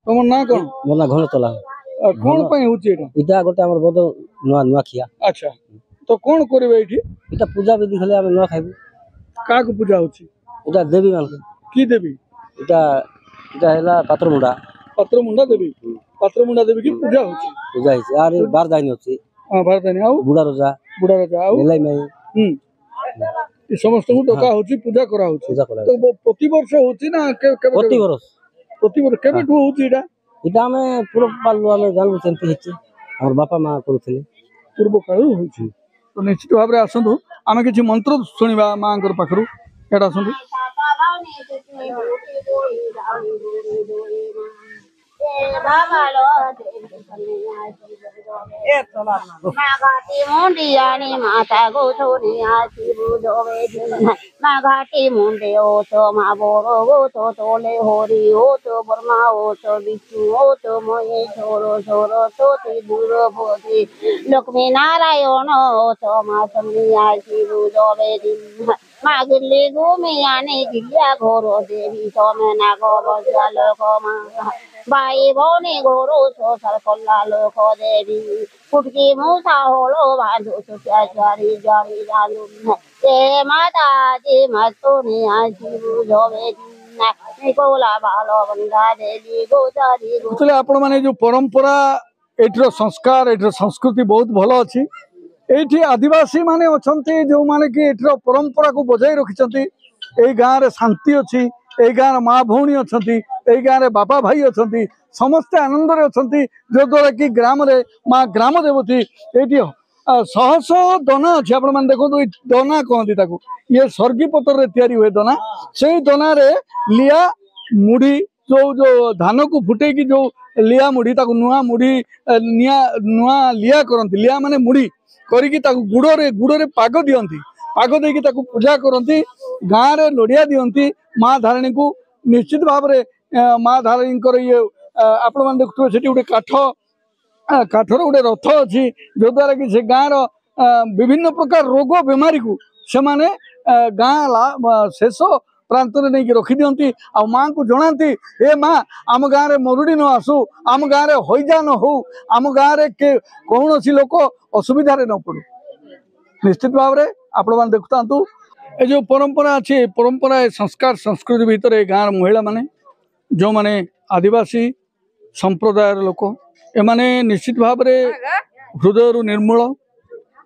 तुम ना कौन मोला घन तला कौन पे होची एटा इटा गोटे हमर बद नुआ नुआ खिया। अच्छा तो कौन करबे एठी इटा पूजा विधि खले हम नुआ खाइबू। का को पूजा होची इटा देवी मान की देवी इटा इटा हैला पात्रमुंडा देवी की पूजा होची पूजा हिसे आरे बार दानी होची। हां बार दानी आउ बुढ़ा रोजा आउ नेलाई में ई समस्त को डका होची पूजा करा होची तो प्रति वर्ष होची ना के प्रति वर्ष केबे ठो होची एटा इटा में पूरा पालु हमें जानबु सेंती हिचे हमर बापा मां करूथिले पूर्व काल होची तो निश्चित भाव रे आसंतु आमे किछि मंत्र सुनिबा मांकर पाखरु एटा आसंतु माघाटी मुंडियानी माता गोथोनी आसी बुझोवे माघाटी मुंडे ओ तो मा बोरो ओ तो तोले होरी ओ तो ब्रह्मा ओ तो विष्णु ओ तो मोये छोरो छोरो तो ती दूर बोधी लक्ष्मी नारायण ओ तो मा समनी आसी बुझोवे मा गिल्ली घूमियानी गिल्लिया घोरो देवी तो में नागो बजाल को मा बाई भौनी घोरो सो सरकल्ला लोक देवी फुटकी मूसा होलो बांधो छुटिया चारी जारी जालू ते माता जी मतोनी आसी बुझोवे निकोला बालो बंदा देवी गोचारी गो आपण माने जो परंपरा एठरो संस्कार एठरो संस्कृति बहुत भलो अछि एठी आदिवासी माने अछंती जो माने कि एठरो परंपरा को बजाय रखिसंती एई गां रे शांति अछि एई गां रे मां भौणी अछंती एई गां रे बाबा भाई अछंती समस्त आनंद रे अछंती जो द्वारा कि ग्राम रे मां ग्राम देवती एठी शह शह दना अछि आपण माने देखो तो दना कहंती ताको ये स्वर्गी पत्र रे तयारी हुए दना सेई दना रे लिया मुड़ी जो धान को फुटे की जो लिया मुड़ी ताको नुआ मुड़ी नुआ लिया करंती लिया माने मुड़ी करिकी ताको गुड़ रे पाग दियंती पाग देकी ताको पूजा करंती गां रे लोडिया दियंती मां धारणी को निश्चित भाव रे मां धारणी कर ये आपण मान देखथु सेठी उडे काठर उडे रथ अछि जो द्वारा कि से गां रो विभिन्न प्रकार रोग बीमारी को से माने गां शेष प्रांत रे नहीं रखी दियंती आ मां को जणांती ए मां आम गां रे मरुडी न आसु आम गां रे होइजा न हो आम गां रे के कोनोसी लोक असुविधा रे न पड़ू निश्चित भाव रे आपण मान देखतांतु ए जो परंपरा अछि परंपरा संस्कार संस्कृति भीतर गां महिला माने जो माने आदिवासी संप्रदाय लोक ए माने निश्चित भाव रे हृदय निर्मल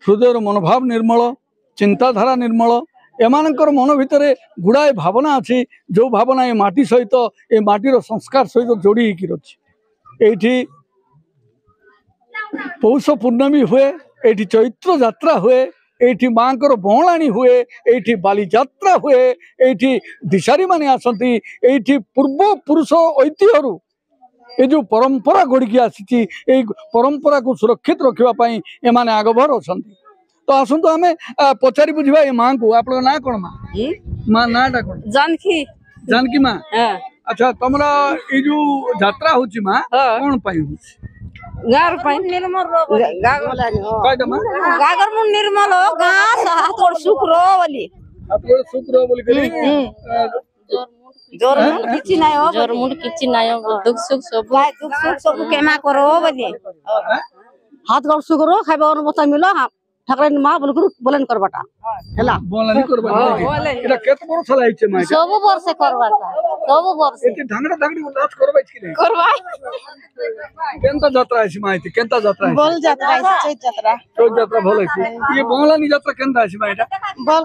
हृदय मनोभाव निर्मल चिंताधारा निर्मल एमानकर मन भितर गुड़ाए भावना अच्छी जो भावना ए माटी सहित ए माटीर संस्कार सहित जोड़ी होती पौष पूर्णमी हुए एठी चैत्र यात्रा हुए एठी मांकर बहलाणी हुए एठी बाली यात्रा हुए एठी दिशारी माने आसंती एठी पूर्व पुरुष ऐतिह्यरु ए जो परंपरा गढ़ी आसी परंपरा को सुरक्षित रखापी एमाने आगभर अछंती तो आसतु आम पचारि बुझा ये माँ को आप ना कौन माँ नाटा कौन जानकी माँ अच्छा तुमरा ये जो यात्रा होची माँ कौन पाई होची गार पाई निर्मल काटा माँ गागर मुन निर्मल गा हाथोड़ सुख रो बोली करी जोर मुंड किछि नायो दुख सुख सब केमा करो बोली हाथ गोड़ सुख रो खाइबा और बता मिलो ठाकरे मां बोलन करबाटा हैला बोलन करबाटा एटा केत वर्ष लाइ छे मां सब वर्ष करबाटा सब वर्ष एते ढंगड़ा ढंगड़ी नाच करबाइ कि नै करबाइ केनता यात्रा अछि मां एते केनता यात्रा अछि बोल यात्रा अछि चैत यात्रा भल अछि ये बोलानी यात्रा केनता अछि मां एटा बोल